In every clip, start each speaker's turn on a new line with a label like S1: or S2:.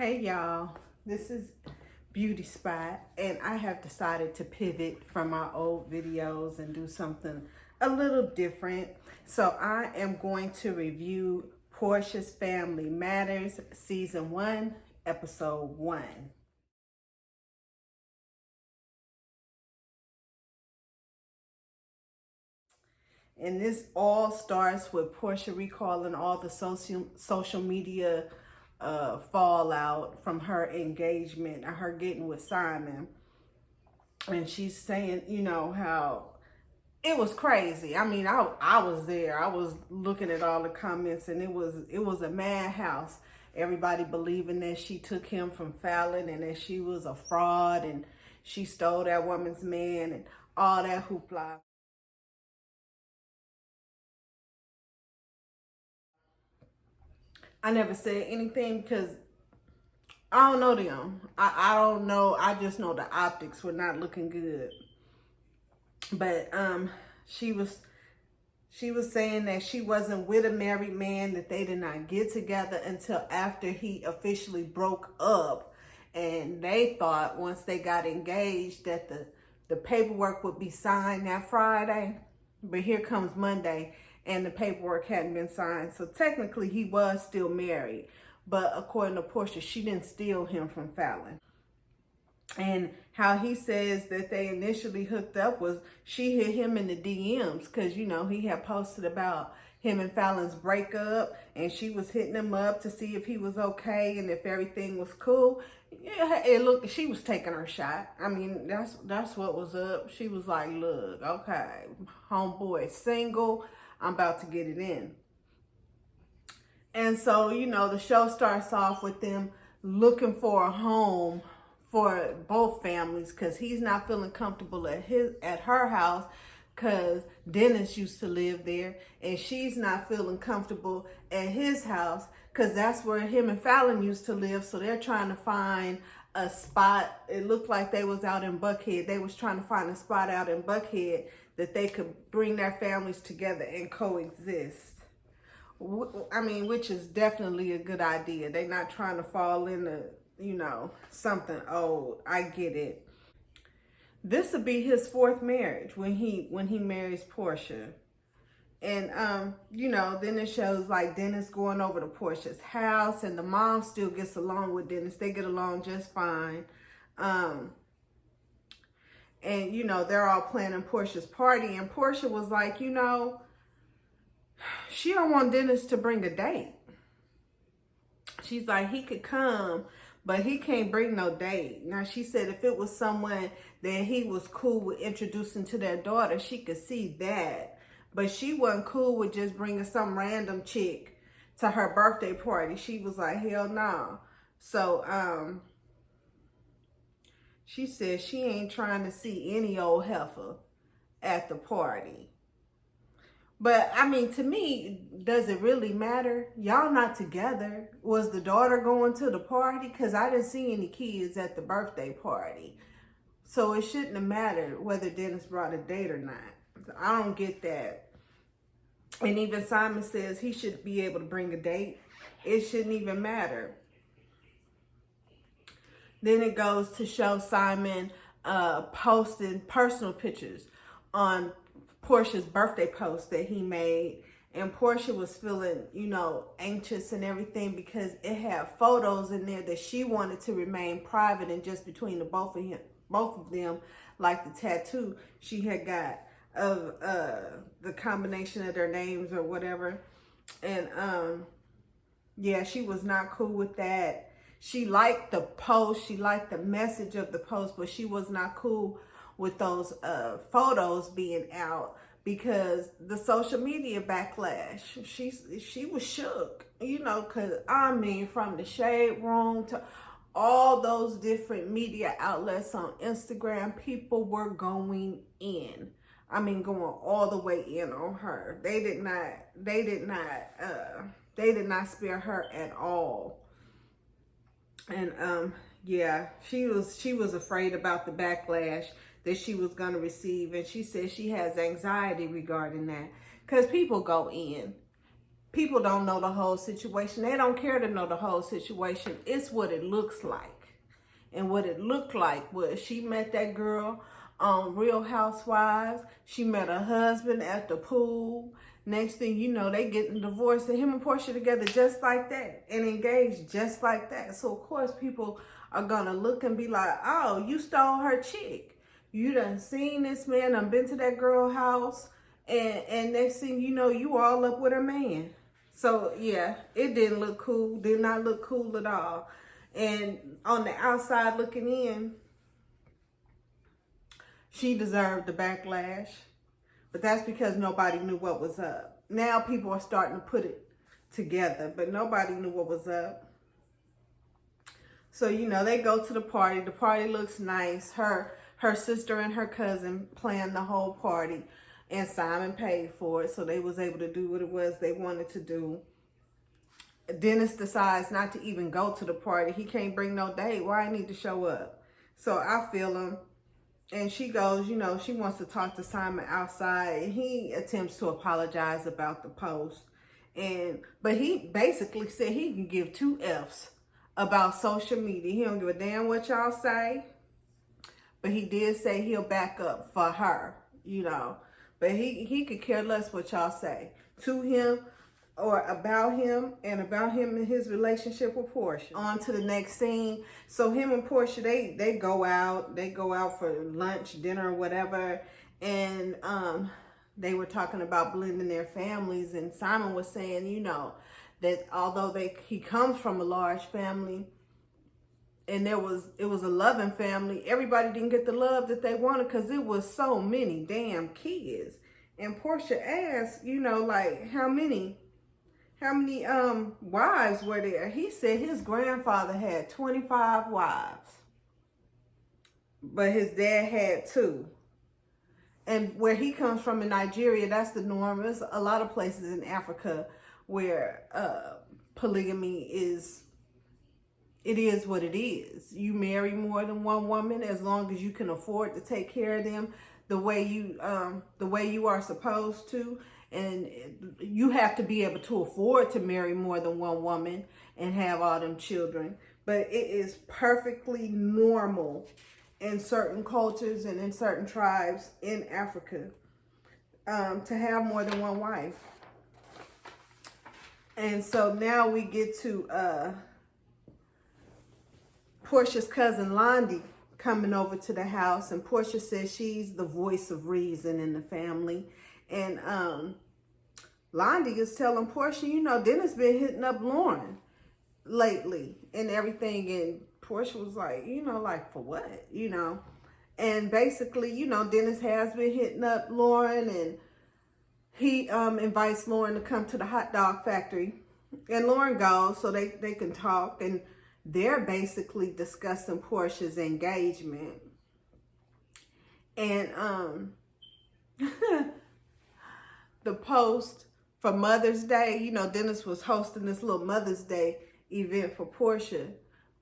S1: Hey y'all, this is Beauty Spot, and I have decided to pivot from my old videos and do something a little different. So I am going to review Porsha's Family Matters Season 1, Episode 1. And this all starts with Porsha recalling all the social media fallout from her engagement and her getting with Simon. And she's saying, how it was crazy. I mean, I was there. I was looking at all the comments, and it was a madhouse. Everybody believing that she took him from Fallon and that she was a fraud and she stole that woman's man and all that hoopla. I never said anything because I don't know them. I don't know. I just know the optics were not looking good. But she was saying that she wasn't with a married man, that they did not get together until after he officially broke up. And they thought once they got engaged that the paperwork would be signed that Friday. But here comes Monday and the paperwork hadn't been signed. So technically he was still married. But according to Porsha, she didn't steal him from Fallon. And how he says that they initially hooked up was she hit him in the DMs because, he had posted about him and Fallon's breakup, and she was hitting him up to see if he was okay and if everything was cool. Yeah, it looked, she was taking her shot. I mean, that's what was up. She was like, look, okay, homeboy is single. I'm about to get it in. And so, the show starts off with them looking for a home for both families because he's not feeling comfortable at her house because Dennis used to live there, and she's not feeling comfortable at his house because that's where him and Fallon used to live. So they're trying to find a spot. It looked like they was out in Buckhead. They was trying to find a spot out in Buckhead that they could bring their families together and coexist. I mean, which is definitely a good idea. They're not trying to fall into something old. I get it. This will be his fourth marriage when he marries Porsha. And then it shows like Dennis going over to Porsha's house, and the mom still gets along with Dennis. They get along just fine. And they're all planning Porsha's party, and Porsha was like, she don't want Dennis to bring a date. She's like, he could come, but he can't bring no date. Now, she said if it was someone that he was cool with introducing to their daughter, she could see that. But she wasn't cool with just bringing some random chick to her birthday party. She was like, hell no. So, she said she ain't trying to see any old heifer at the party. But, I mean, to me, does it really matter? Y'all not together. Was the daughter going to the party? Because I didn't see any kids at the birthday party. So it shouldn't have mattered whether Dennis brought a date or not. I don't get that. And even Simon says he should be able to bring a date. It shouldn't even matter. Then it goes to show Simon posting personal pictures on Porsha's birthday post that he made, and Porsha was feeling, anxious and everything because it had photos in there that she wanted to remain private and just between the both of them, like the tattoo she had got of the combination of their names or whatever. And yeah, she was not cool with that. She liked the post, she liked the message of the post, but she was not cool with those photos being out because the social media backlash. She was shook, because I mean, from the Shade Room to all those different media outlets on Instagram, people were going in. I mean, going all the way in on her. They did not spare her at all. And yeah, she was afraid about the backlash that she was going to receive, and she said she has anxiety regarding that because people go in. people don't know the whole situation. They don't care to know the whole situation. It's what it looks like. And what it looked like was she met that girl on Real Housewives. She met her husband at the pool. Next thing you know, they getting divorced, and him and Porsha together just like that, and engaged just like that. So of course people are gonna look and be like, oh, you stole her chick. You done seen this man, done been to that girl house, and next thing you know, you all up with her man. So yeah, it didn't look cool, did not look cool at all. And on the outside looking in, she deserved the backlash. But that's because nobody knew what was up. Now people are starting to put it together, but nobody knew what was up. So, you know, they go to the party. The party looks nice. Her sister and her cousin planned the whole party, and Simon paid for it, so they was able to do what it was they wanted to do. Dennis decides not to even go to the party. He can't bring no date. Why I need to show up? So I feel him. And she goes, you know, she wants to talk to Simon outside, and he attempts to apologize about the post. But he basically said he can give 2 F's about social media. He don't give a damn what y'all say. But he did say he'll back up for her, you know. But he could care less what y'all say to him or about him, and about him and his relationship with Porsha. On to the next scene. So him and Porsha, they go out. They go out for lunch, dinner, or whatever. And they were talking about blending their families. And Simon was saying, you know, that although he comes from a large family, and it was a loving family, everybody didn't get the love that they wanted because it was so many damn kids. And Porsha asked, you know, like, how many wives were there? He said his grandfather had 25 wives, but his dad had 2. And where he comes from in Nigeria, that's the norm. There's a lot of places in Africa where polygamy is what it is. You marry more than one woman as long as you can afford to take care of them the way you are supposed to. And you have to be able to afford to marry more than one woman and have all them children. But it is perfectly normal in certain cultures and in certain tribes in Africa to have more than one wife. And so now we get to Porsha's cousin Londi coming over to the house, and Porsha says she's the voice of reason in the family. And Londi is telling Porsha, you know, Dennis been hitting up Lauren lately and everything. And Porsha was like, you know, like, for what? You know? And basically, you know, Dennis has been hitting up Lauren, and he invites Lauren to come to the hot dog factory. And Lauren goes so they can talk, and they're basically discussing Porsha's engagement. And the post for Mother's Day, you know, Dennis was hosting this little Mother's Day event for Porsha.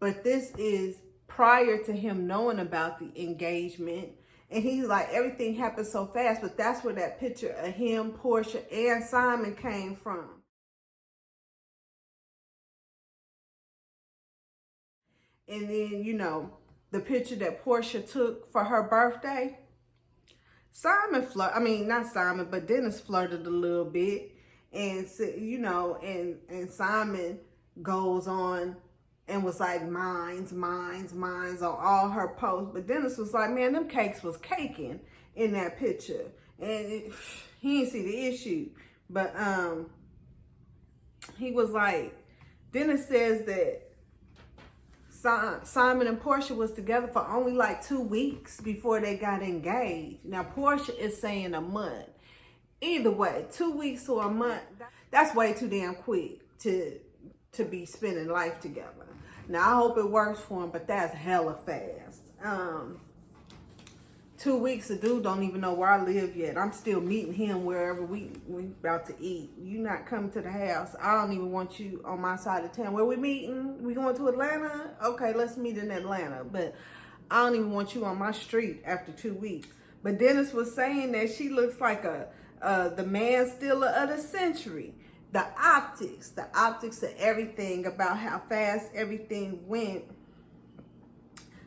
S1: But this is prior to him knowing about the engagement. And he's like, everything happened so fast. But that's where that picture of him, Porsha, and Simon came from. And then, you know, the picture that Porsha took for her birthday, Dennis flirted a little bit. And, you know, and Simon goes on and was like, mines on all her posts. But Dennis was like, man, them cakes was caking in that picture. And he didn't see the issue. But he was like, Dennis says that Simon and Porsha was together for only like 2 weeks before they got engaged. Now, Porsha is saying a month. Either way, 2 weeks or a month, that's way too damn quick to be spending life together. Now, I hope it works for him, but that's hella fast. 2 weeks, the dude don't even know where I live yet. I'm still meeting him wherever we about to eat. You not coming to the house. I don't even want you on my side of town. Where we meeting? We going to Atlanta? Okay, let's meet in Atlanta. But I don't even want you on my street after 2 weeks. But Dennis was saying that she looks like the man stealer of the century. the optics of everything, about how fast everything went.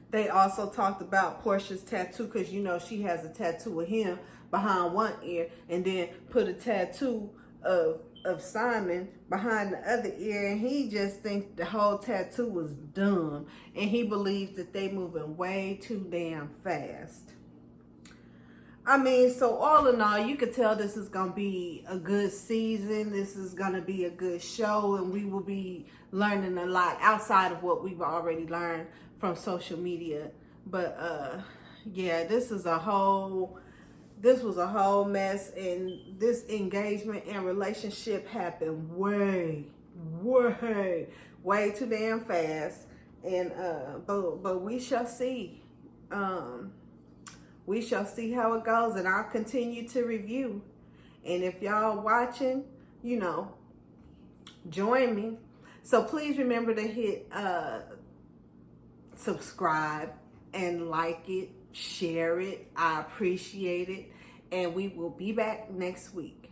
S1: They also talked about Porsha's tattoo, because you know she has a tattoo of him behind one ear, and then put a tattoo of Simon behind the other ear, and he just thinks the whole tattoo was dumb, and he believes that they moving way too damn fast. I mean, so all in all, you could tell this is going to be a good season. This is going to be a good show, and we will be learning a lot outside of what we've already learned from social media. But yeah, this was a whole mess, and this engagement and relationship happened way too damn fast. And but we shall see. We shall see how it goes, and I'll continue to review. And if y'all watching, you know, join me. So please remember to hit subscribe and like it, share it. I appreciate it. And we will be back next week.